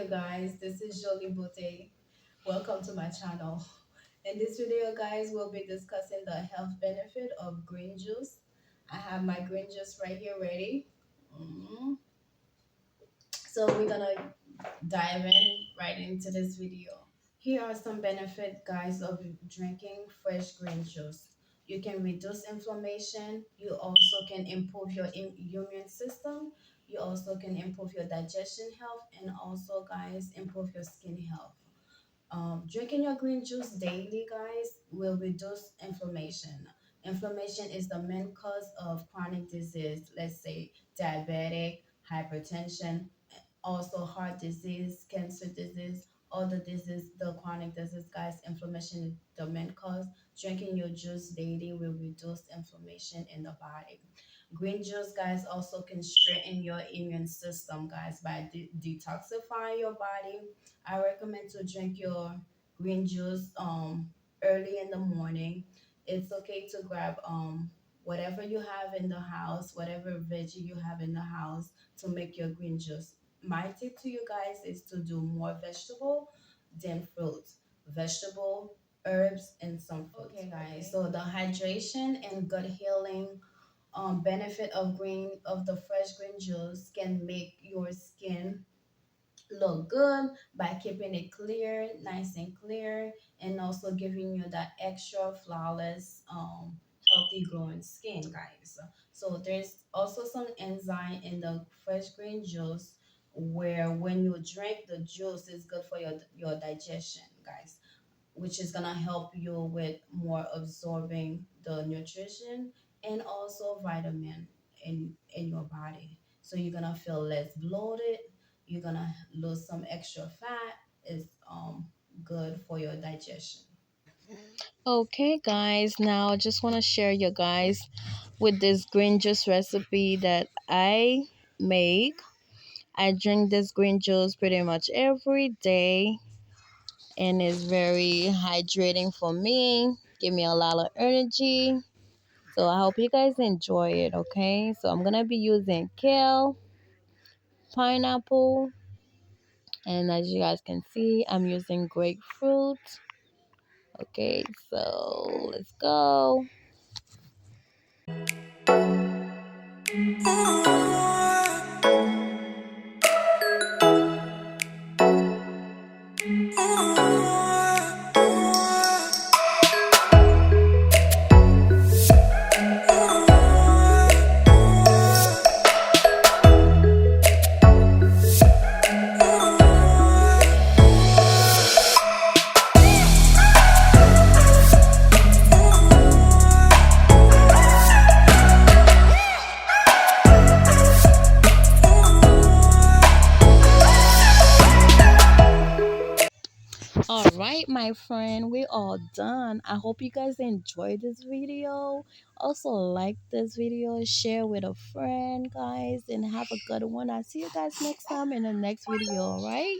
you guys, this is Jolie Beauté. Welcome to my channel. In this video guys, we'll be discussing the health benefit of green juice. I have my green juice right here ready. Mm. So we're gonna dive in right into this video. Here are some benefits guys of drinking fresh green juice. You can reduce inflammation, you also can improve your immune system, you also can improve your digestion health, and also guys improve your skin health. Drinking your green juice daily, guys, will reduce inflammation. Inflammation is the main cause of chronic disease, let's say diabetic, hypertension, also heart disease, cancer disease, all the disease, the chronic disease, guys. Inflammation is the main cause. Drinking your juice daily will reduce inflammation in the body. Green juice, guys, also can strengthen your immune system, guys, by detoxifying your body. I recommend to drink your green juice early in the morning. It's okay to grab whatever you have in the house, whatever veggie you have in the house to make your green juice. My tip to you guys is to do more vegetable than fruits. Vegetable, herbs, and some fruits. Okay, guys. So the hydration and gut healing benefit of the fresh green juice can make your skin look good by keeping it clear, nice and clear, and also giving you that extra flawless, healthy glowing skin, guys. So there's also some enzyme in the fresh green juice where when you drink the juice, it's good for your digestion, guys, which is gonna help you with more absorbing the nutrition and also vitamin in your body. So you're gonna feel less bloated. You're gonna lose some extra fat. It's good for your digestion. Okay, guys, now I just want to share you guys with this green juice recipe that I make. I drink this green juice pretty much every day, and it's very hydrating for me. Give me a lot of energy. So I hope you guys enjoy it, okay? So I'm gonna be using kale, pineapple, and as you guys can see, I'm using grapefruit. Okay, so let's go. All right, my friend, we're all done. I hope you guys enjoyed this video. Also, like this video, share with a friend, guys, and have a good one. I'll see you guys next time in the next video, all right?